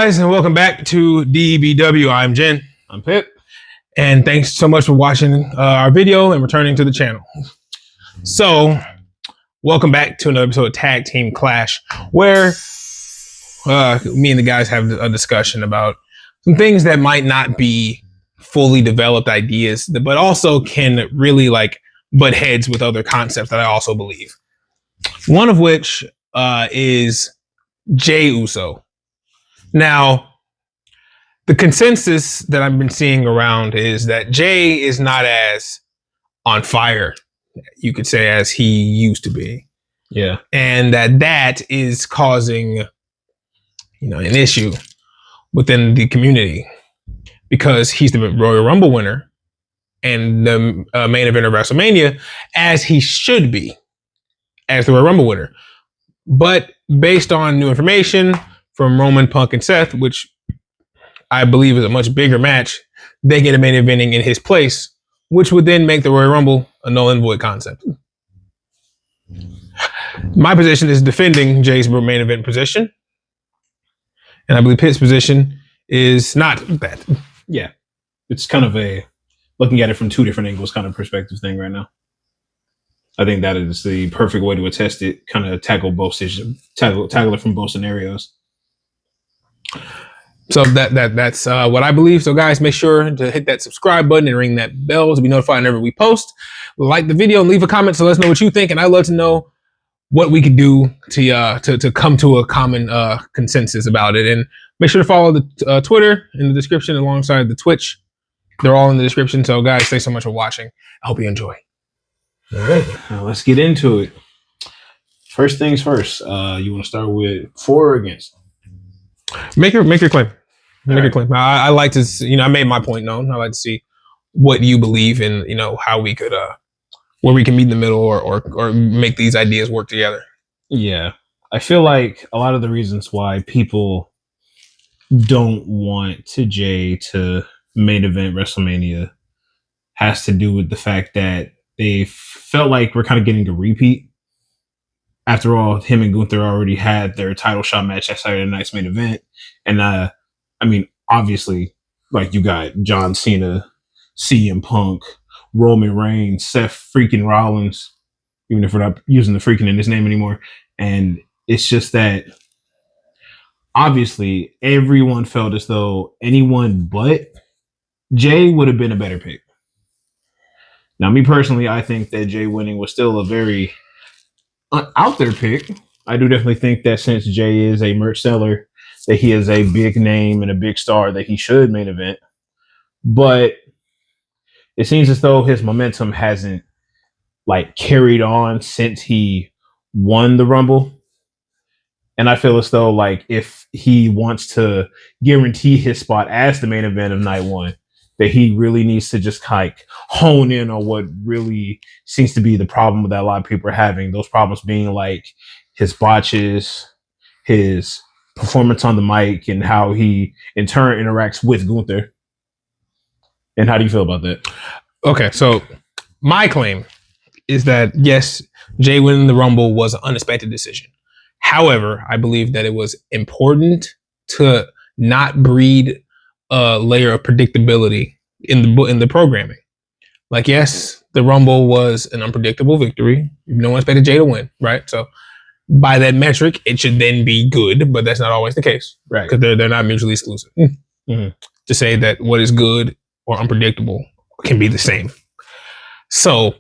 Guys, and welcome back to DBW. I'm Jen. I'm Pip. And thanks so much for watching our video and returning to the channel. So, welcome back to another episode of Tag Team Clash, where me and the guys have a discussion about some things that might not be fully developed ideas, but also can really butt heads with other concepts that I also believe. One of which is Jey Uso. Now, the consensus that I've been seeing around is that Jey is not as on fire, you could say, as he used to be. Yeah. And that is causing, an issue within the community because he's the Royal Rumble winner and the main event of WrestleMania, as he should be as the Royal Rumble winner. But based on new information from Roman, Punk, and Seth, which I believe is a much bigger match, they get a main eventing in his place, which would then make the Royal Rumble a null and void concept. My position is defending Jay's main event position. And I believe Pitt's position is not that. Yeah. It's kind of a looking at it from two different angles kind of perspective thing right now. I think that is the perfect way to attest it, kind of tackle it from both scenarios. So that's what I believe. So guys, make sure to hit that subscribe button and ring that bell to be notified whenever we post. Like the video and leave a comment so let us know what you think. And I'd love to know what we could do to come to a common consensus about it. And make sure to follow the Twitter in the description alongside the Twitch. They're all in the description. So guys, thanks so much for watching. I hope you enjoy. All right, now let's get into it. First things first. You want to start with for or against? Make your claim. Make your claim. I like to, I made my point known. I like to see what you believe in, how we could, where we can meet in the middle or make these ideas work together. Yeah. I feel like a lot of the reasons why people don't want Jey to main event WrestleMania has to do with the fact that they felt like we're kind of getting a repeat. After all, him and Gunther already had their title shot match at Saturday Night's main event. And obviously, you got John Cena, CM Punk, Roman Reigns, Seth freaking Rollins, even if we're not using the freaking in his name anymore. And it's just that obviously everyone felt as though anyone but Jey would have been a better pick. Now, me personally, I think that Jey winning was still a very out there pick. I do definitely think that since Jey is a merch seller, that he is a big name and a big star, that he should main event. But it seems as though his momentum hasn't carried on since he won the Rumble. And I feel as though if he wants to guarantee his spot as the main event of night one, that he really needs to just hone in on what really seems to be the problem that a lot of people are having. Those problems being his botches, his performance on the mic, and how he in turn interacts with Gunther. And how do you feel about that? Okay, so my claim is that yes, Jey winning the Rumble was an unexpected decision. However, I believe that it was important to not breed a layer of predictability in the programming. Yes, the Rumble was an unpredictable victory. No one expected Jey to win, right? So by that metric, it should then be good, but that's not always the case, right? Because they're not mutually exclusive. Mm-hmm. To say that what is good or unpredictable can be the same. So,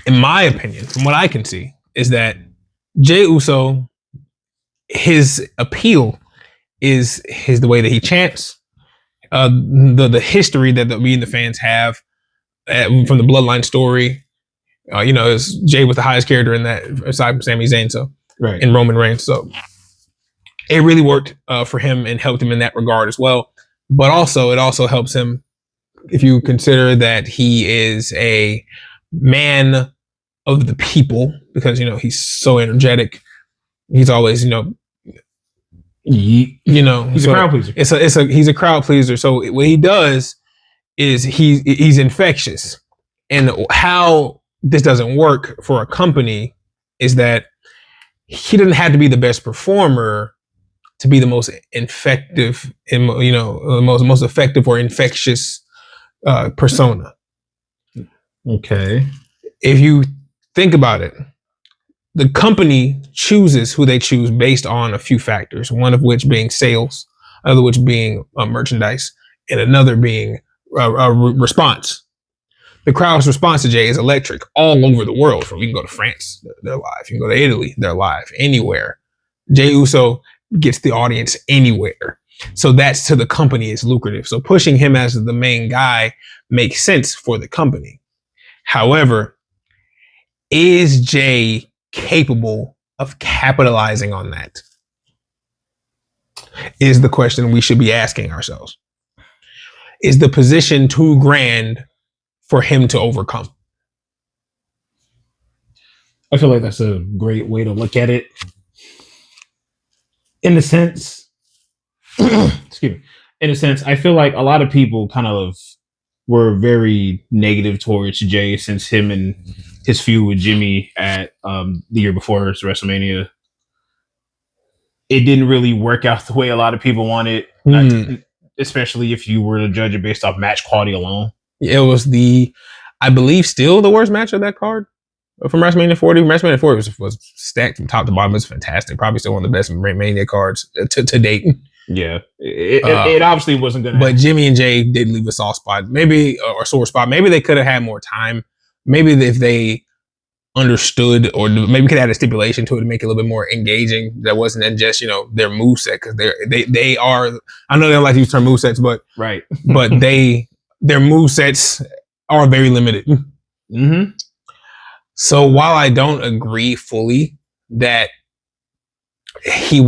in my opinion, from what I can see, is that Jey Uso, his appeal is the way that he chants. The history that we and the fans have from the Bloodline story, is Jey was the highest character in that, aside from Sami Zayn, so right, and Roman Reigns. So it really worked for him and helped him in that regard as well. But also, it also helps him if you consider that he is a man of the people because he's so energetic. He's always he's a crowd pleaser. He's a crowd pleaser. So what he does is he's infectious. And how this doesn't work for a company is that he doesn't have to be the best performer to be the most effective, most effective or infectious persona. Okay. If you think about it, the company chooses who they choose based on a few factors, one of which being sales, another which being merchandise, and another being response. The crowd's response to Jey is electric all over the world. We can go to France, they're live. You can go to Italy, they're live. Anywhere. Jey Uso gets the audience anywhere. So that's to the company is lucrative. So pushing him as the main guy makes sense for the company. However, is Jey capable of capitalizing on that? Is the question we should be asking ourselves. Is the position too grand for him to overcome? I feel like that's a great way to look at it. In a sense, excuse me. In a sense, I feel like a lot of people kind of were very negative towards Jey since him and his feud with Jimmy at the year before WrestleMania. It didn't really work out the way a lot of people wanted, especially if you were to judge it based off match quality alone. It was I believe, still the worst match of that card from WrestleMania 40. WrestleMania 40 was stacked from top to bottom. It was fantastic. Probably still one of the best Mania cards to date. Yeah, it obviously wasn't going to But Jimmy and Jey did leave a soft spot, maybe, or a sore spot. Maybe they could have had more time. Maybe if they understood, or maybe could add a stipulation to it to make it a little bit more engaging. That wasn't then just, their moveset, because they are, I know they don't like to use the term movesets, but right. But their movesets are very limited. Mm-hmm. So while I don't agree fully that he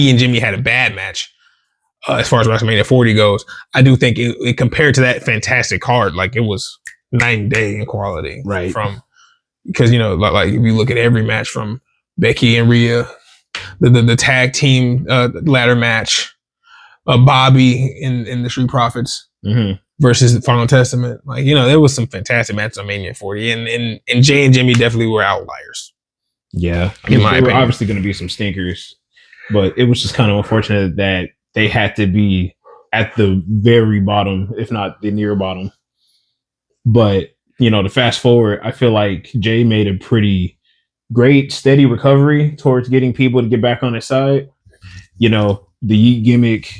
and Jimmy had a bad match as far as WrestleMania 40 goes, I do think it compared to that fantastic card, like it was night and day in quality. Right. Because like if you look at every match from Becky and Rhea, the tag team ladder match, Bobby in the Street Profits. Mm-hmm. Versus the Final Testament. Like, there was some fantastic matches on Mania 40, and Jey and Jimmy definitely were outliers. Yeah. In my opinion. Were obviously going to be some stinkers, but it was just kind of unfortunate that they had to be at the very bottom, if not the near bottom. But, to fast forward, I feel like Jey made a pretty great, steady recovery towards getting people to get back on his side. The Yeet gimmick,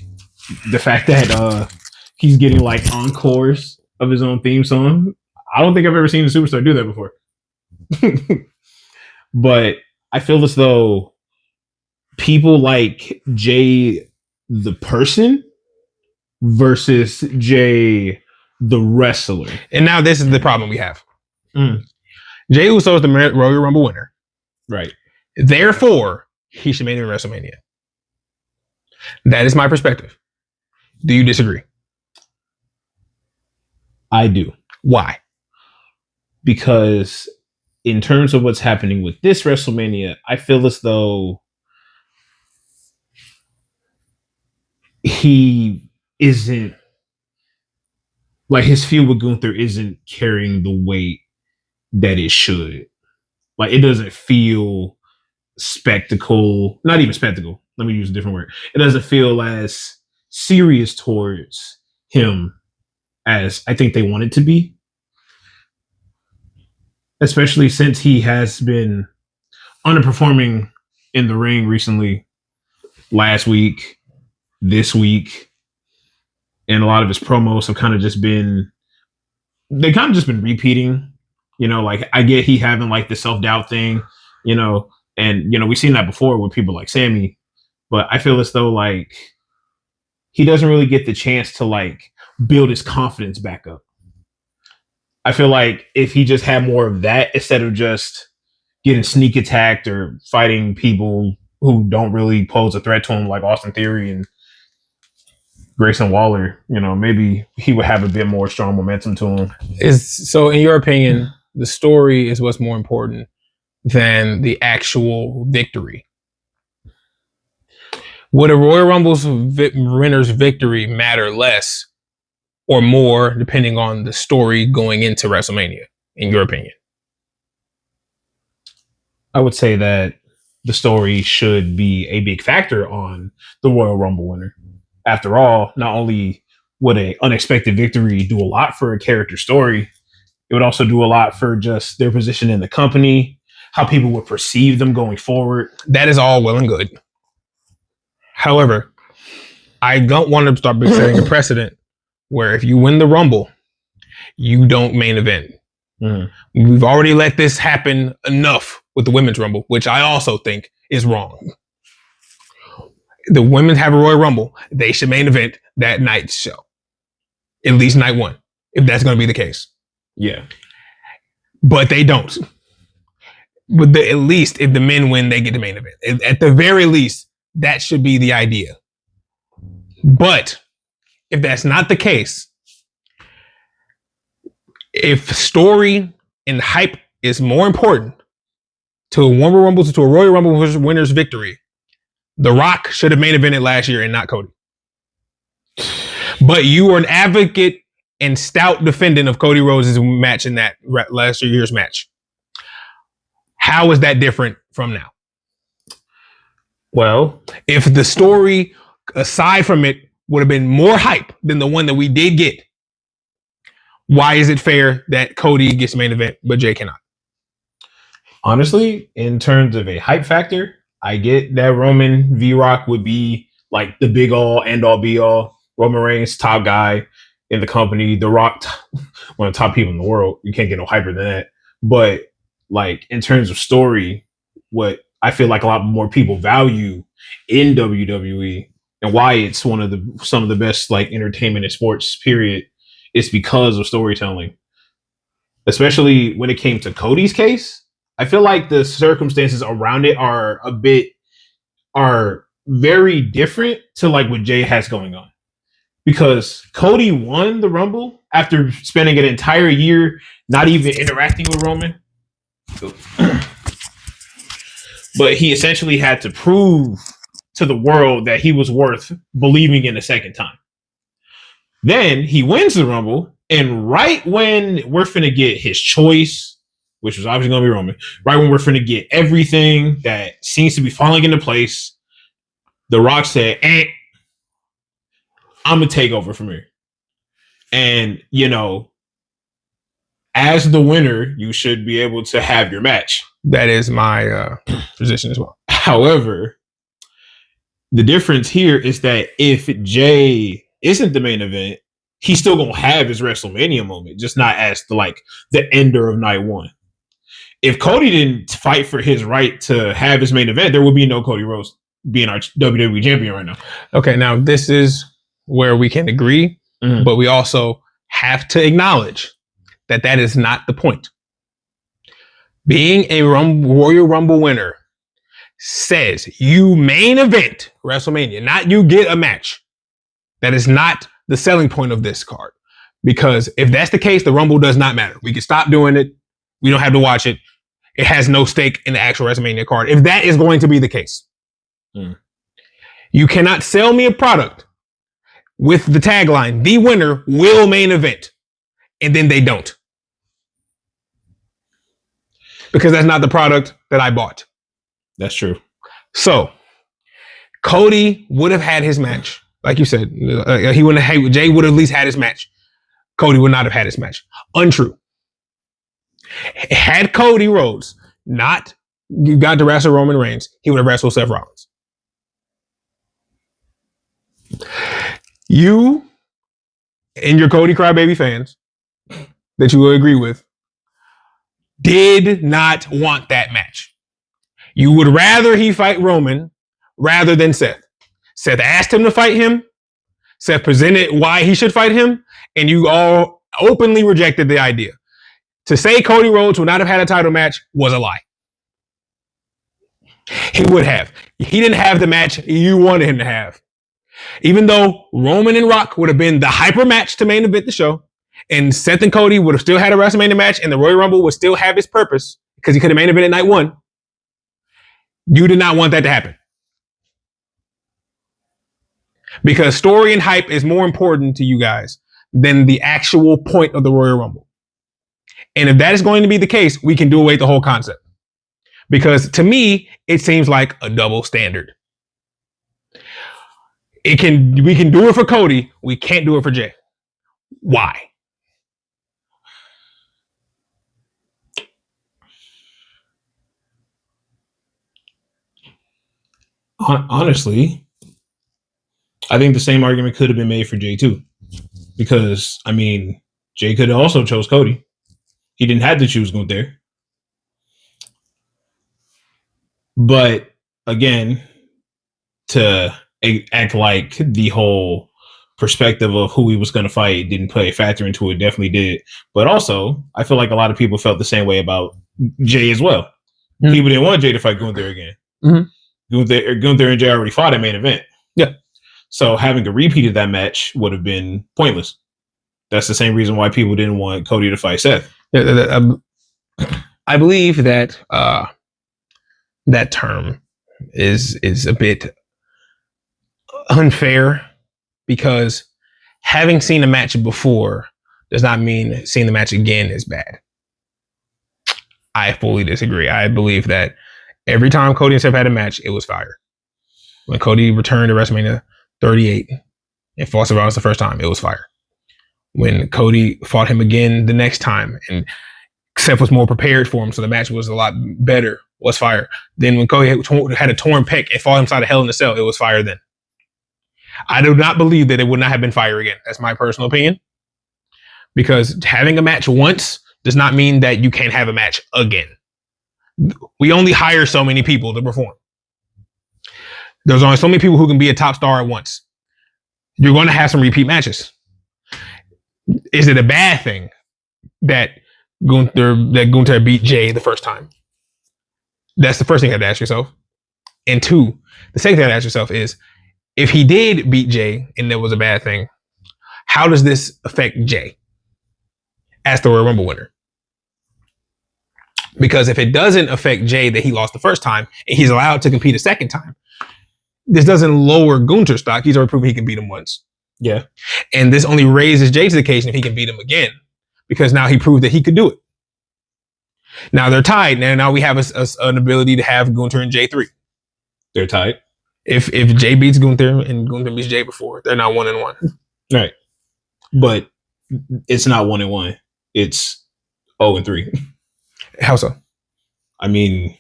the fact that, he's getting like encores of his own theme song. I don't think I've ever seen a superstar do that before. But I feel as though people like Jey the person versus Jey the wrestler. And now this is the problem we have. Jey Uso is the Royal Rumble winner. Right. Therefore, he should make it in WrestleMania. That is my perspective. Do you disagree? I do. Why? Because in terms of what's happening with this WrestleMania, I feel as though he isn't, like, his feud with Gunther isn't carrying the weight that it should. Like, it doesn't feel spectacle, not even spectacle. Let me use a different word. It doesn't feel as serious towards him as I think they want it to be. Especially since he has been underperforming in the ring recently, last week, this week, and a lot of his promos have kind of just been repeating, like I get he having like the self-doubt thing, and we've seen that before with people like Sammy, but I feel as though like he doesn't really get the chance to like build his confidence back up. I feel like if he just had more of that instead of just getting sneak attacked or fighting people who don't really pose a threat to him like Austin Theory and Grayson Waller, maybe he would have a bit more strong momentum to him. So in your opinion, the story is what's more important than the actual victory? Would a Royal Rumble's winner's victory matter less or more depending on the story going into WrestleMania, in your opinion? I would say that the story should be a big factor on the Royal Rumble winner. After all, not only would an unexpected victory do a lot for a character story, it would also do a lot for just their position in the company, how people would perceive them going forward. That is all well and good. However, I don't want to start setting a precedent where if you win the Rumble, you don't main event. We've already let this happen enough with the Women's Rumble, which I also think is wrong. The women have a Royal Rumble. They should main event that night's show. At least night one, if that's going to be the case. Yeah. But they don't. But at least if the men win, they get the main event. At the very least, that should be the idea. But if that's not the case, if story and hype is more important to a Royal Rumble winner's victory, The Rock should have main evented last year and not Cody. But you were an advocate and stout defendant of Cody Rhodes' match in that last year's match. How is that different from now? Well, if the story, aside from it, would have been more hype than the one that we did get, why is it fair that Cody gets main event, but Jey cannot? Honestly, in terms of a hype factor, I get that Roman v. Rock would be like the big all, end all, be all. Roman Reigns, top guy in the company. The Rock, one of the top people in the world. You can't get no hyper than that. But like in terms of story, what I feel like a lot more people value in WWE and why it's some of the best like entertainment in sports, period, is because of storytelling. Especially when it came to Cody's case, I feel like the circumstances around it are very different to like what Jey has going on. Because Cody won the Rumble after spending an entire year not even interacting with Roman. But he essentially had to prove to the world that he was worth believing in a second time. Then he wins the Rumble, and right when we're finna get his choice, which was obviously going to be Roman, right when we're finna get everything that seems to be falling into place, The Rock said, I'm going to take over from here. And, you know, as the winner, you should be able to have your match. That is my position as well. However, the difference here is that if Jey isn't the main event, he's still going to have his WrestleMania moment, just not as the ender of night one. If Cody didn't fight for his right to have his main event, there would be no Cody Rhodes being our WWE champion right now. Okay, now this is where we can agree, but we also have to acknowledge that that is not the point. Being a Royal Rumble winner says you main event WrestleMania, not you get a match. That is not the selling point of this card. Because if that's the case, the Rumble does not matter. We can stop doing it. We don't have to watch it. It has no stake in the actual WrestleMania card. If that is going to be the case, you cannot sell me a product with the tagline, the winner will main event, and then they don't. Because that's not the product that I bought. That's true. So, Cody would have had his match. Like you said, Jey would have at least had his match. Cody would not have had his match. Untrue. Had Cody Rhodes not got to wrestle Roman Reigns, he would have wrestled Seth Rollins. You and your Cody Crybaby fans that you will agree with did not want that match. You would rather he fight Roman rather than Seth. Seth asked him to fight him. Seth presented why he should fight him, and you all openly rejected the idea. To say Cody Rhodes would not have had a title match was a lie. He would have. He didn't have the match you wanted him to have. Even though Roman and Rock would have been the hyper match to main event the show, and Seth and Cody would have still had a WrestleMania match, and the Royal Rumble would still have its purpose because he could have main evented night one. You did not want that to happen. Because story and hype is more important to you guys than the actual point of the Royal Rumble. And if that is going to be the case, we can do away with the whole concept. Because to me, it seems like a double standard. We can do it for Cody. We can't do it for Jey. Why? Honestly, I think the same argument could have been made for Jey too. Because, I mean, Jey could have also chose Cody. He didn't have to choose Gunther. But, again, to act like the whole perspective of who he was going to fight didn't play a factor into it, definitely did. But also, I feel like a lot of people felt the same way about Jey as well. Mm-hmm. People didn't want Jey to fight Gunther again. Mm-hmm. Gunther and Jey already fought at main event. Yeah. So having a repeat of that match would have been pointless. That's the same reason why people didn't want Cody to fight Seth. I believe that that term is a bit unfair, because having seen a match before does not mean seeing the match again is bad. I fully disagree. I believe that every time Cody and Seth had a match, it was fire. When Cody returned to WrestleMania 38 and fought Seth Rollins the first time, it was fire. When Cody fought him again the next time and Seth was more prepared for him, so the match was a lot better, was fire. Then when Cody had a torn pec and fought him inside of Hell in a Cell, it was fire then. I do not believe that it would not have been fire again. That's my personal opinion. Because having a match once does not mean that you can't have a match again. We only hire so many people to perform. There's only so many people who can be a top star at once. You're going to have some repeat matches. Is it a bad thing that Gunther beat Jey the first time? That's the first thing you have to ask yourself. And two, the second thing you have to ask yourself is, if he did beat Jey and that was a bad thing, how does this affect Jey as the Royal Rumble winner? Because if it doesn't affect Jey that he lost the first time and he's allowed to compete a second time, this doesn't lower Gunther's stock. He's already proven he can beat him once. Yeah. And this only raises Jey to the occasion if he can beat him again, because now he proved that he could do it. Now they're tied. Now we have an ability to have Gunther and Jey 3. They're tied. If Jey beats Gunther and Gunther beats Jey before, they're not 1-1. Right. But it's not 1-1. It's 0-3. How so? I mean,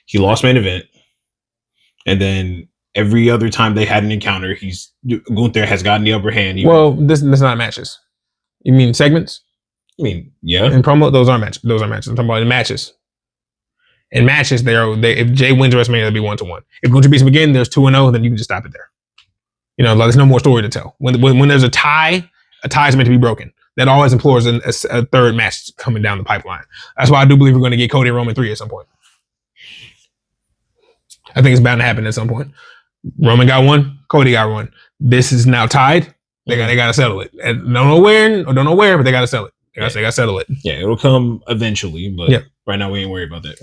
he lost main event, and then every other time they had an encounter, Gunther has gotten the upper hand. This not matches. You mean segments? I mean, yeah. In promo, those aren't matches. I'm talking about in matches. In matches, if Jey wins WrestleMania, it'll be 1-1. If Gunther beats him again, there's 2-0, then you can just stop it there. You know, there's no more story to tell. When there's a tie is meant to be broken. That always implores a third match coming down the pipeline. That's why I do believe we're going to get Cody and Roman 3 at some point. I think it's bound to happen at some point. Roman got one, Cody got one. This is now tied. They got to settle it. And don't know where, but they got to settle it. They got to settle it. Yeah, it'll come eventually, but right now we ain't worried about that.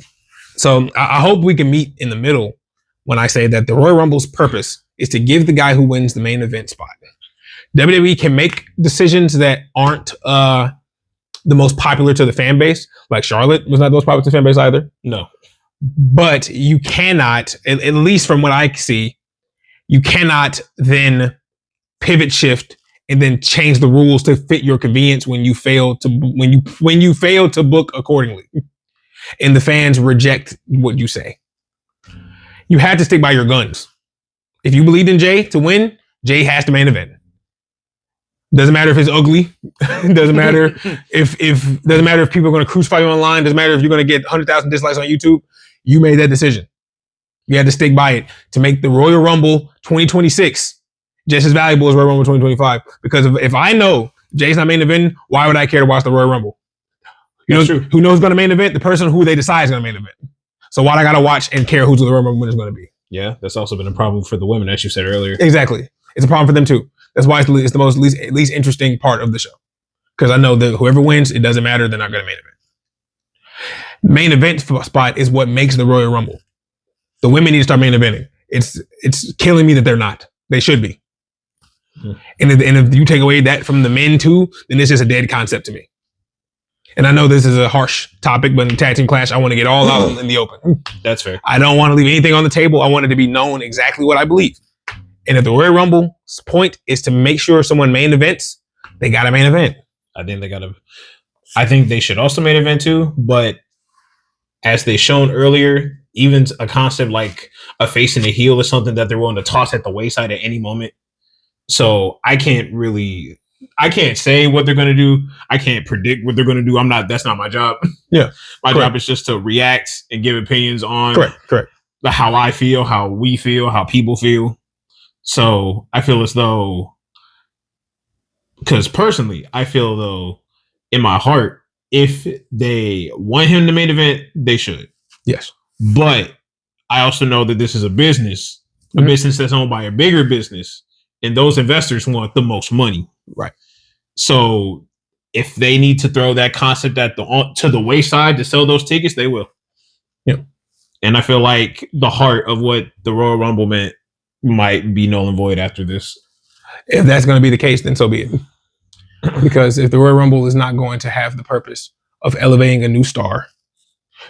So I hope we can meet in the middle when I say that the Royal Rumble's purpose is to give the guy who wins the main event spot. WWE can make decisions that aren't the most popular to the fan base. Like Charlotte was not the most popular to the fan base either. No. But you cannot, at least from what I see, you cannot then pivot shift and then change the rules to fit your convenience when you fail to book accordingly. And the fans reject what you say. You have to stick by your guns. If you believed in Jey to win, Jey has to main event. Doesn't matter if it's ugly. Doesn't matter if people are going to crucify you online. Doesn't matter if you're going to get 100,000 dislikes on YouTube. You made that decision. You had to stick by it to make the Royal Rumble 2026 just as valuable as Royal Rumble 2025. Because if I know Jey's not main event, why would I care to watch the Royal Rumble? Who knows who's going to main event? The person who they decide is going to main event. So why do I got to watch and care who's the Royal Rumble winner is going to be? Yeah, that's also been a problem for the women, as you said earlier. Exactly. It's a problem for them too. That's why it's the least interesting part of the show. Because I know that whoever wins, it doesn't matter. They're not going to main event. Main event spot is what makes the Royal Rumble. The women need to start main eventing. It's killing me that they're not. They should be. Mm-hmm. And if you take away that from the men too, then it's just a dead concept to me. And I know this is a harsh topic, but in the tag team clash, I want to get all out in the open. That's fair. I don't want to leave anything on the table. I want it to be known exactly what I believe. And if the Royal Rumble's point is to make sure someone main events, they got a main event. I think they should also main event too, but as they shown earlier, even a concept like a face and a heel is something that they're willing to toss at the wayside at any moment. So I can't say what they're going to do. I can't predict what they're going to do. That's not my job. Yeah. My job is just to react and give opinions on correct. How I feel, how we feel, how people feel. So I feel as though, because personally, I feel though in my heart, if they want him to main event, they should. Yes. But I also know that this is a business, a business that's owned by a bigger business, and those investors want the most money. Right. So if they need to throw that concept to the wayside to sell those tickets, they will. Yeah. And I feel like the heart of what the Royal Rumble meant might be null and void after this. If that's going to be the case, then so be it. Because if the Royal Rumble is not going to have the purpose of elevating a new star,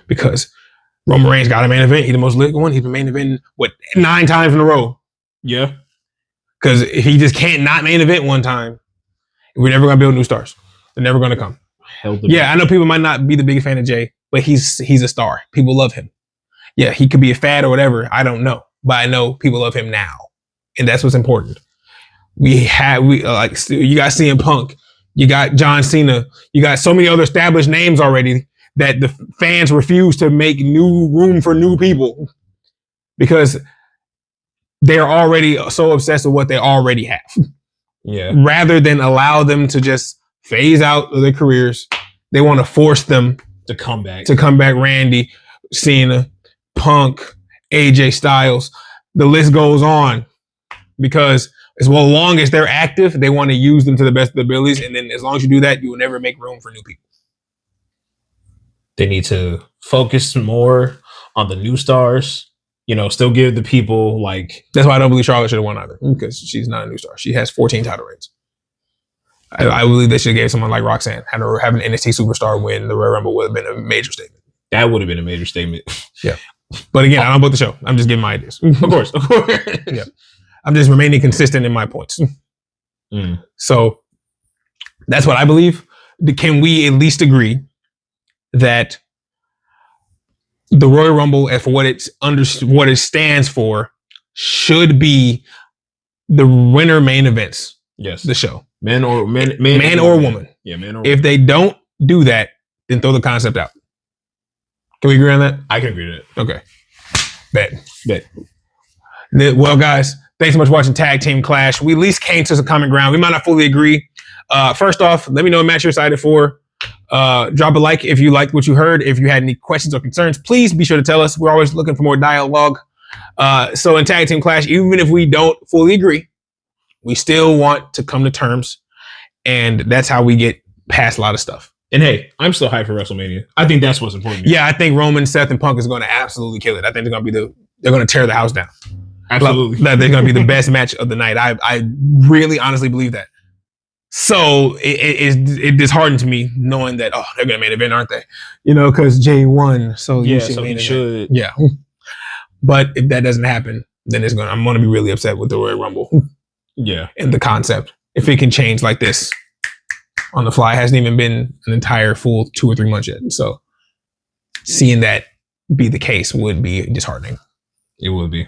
because Roman Reigns got a main event, he's the most lit one. He's been main eventing 9 times in a row. Yeah. Because if he just can't not main event one time, we're never going to build new stars. They're never going to come. I know people might not be the biggest fan of Jey, but he's a star. People love him. Yeah, he could be a fad or whatever. I don't know, but I know people love him now, and that's what's important. You got CM Punk, you got John Cena, you got so many other established names already that the fans refuse to make new room for new people because they're already so obsessed with what they already have. Yeah. Rather than allow them to just phase out of their careers, they want to force them to come back. Randy, Cena, Punk, AJ Styles. The list goes on because as long as they're active, they want to use them to the best of their abilities. And then as long as you do that, you will never make room for new people. They need to focus more on the new stars. Still give the people like... That's why I don't believe Charlotte should have won either, because she's not a new star. She has 14 title reigns. I believe they should have gave someone like Roxanne. Have an NXT superstar win the Royal Rumble would have been a major statement. That would have been a major statement. Yeah. But again, I don't book the show. I'm just giving my ideas. Of course. Yeah. I'm just remaining consistent in my points. So that's what I believe. Can we at least agree that the Royal Rumble, for what it stands for, should be the winner main events? Yes. The show. Man or woman. Yeah, man or woman. If they don't do that, then throw the concept out. Can we agree on that? I can agree to that. Okay. Bet. Well, guys, thanks so much for watching Tag Team Clash. We at least came to some common ground. We might not fully agree. First off, let me know what match you're excited for. Drop a like if you liked what you heard. If you had any questions or concerns, please be sure to tell us. We're always looking for more dialogue. So in Tag Team Clash, even if we don't fully agree, we still want to come to terms. And that's how we get past a lot of stuff. And hey, I'm still hyped for WrestleMania. I think that's what's important. Yeah, I think Roman, Seth, and Punk is going to absolutely kill it. I think they're going to tear the house down. Absolutely. They're going to be the best match of the night. I really honestly believe that. So it disheartened me knowing that, they're going to main event, aren't they? Because Jey won. So yeah, so he should. Yeah. But if that doesn't happen, then I'm going to be really upset with the Royal Rumble. Yeah. And the concept. If it can change like this on the fly, it hasn't even been an entire full 2 or 3 months yet. So seeing that be the case would be disheartening. It would be.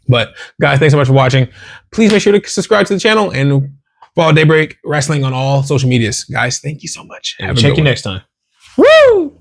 But guys, thanks so much for watching. Please make sure to subscribe to the channel and follow Daybreak Wrestling on all social medias. Guys, thank you so much. Check you next time. Woo!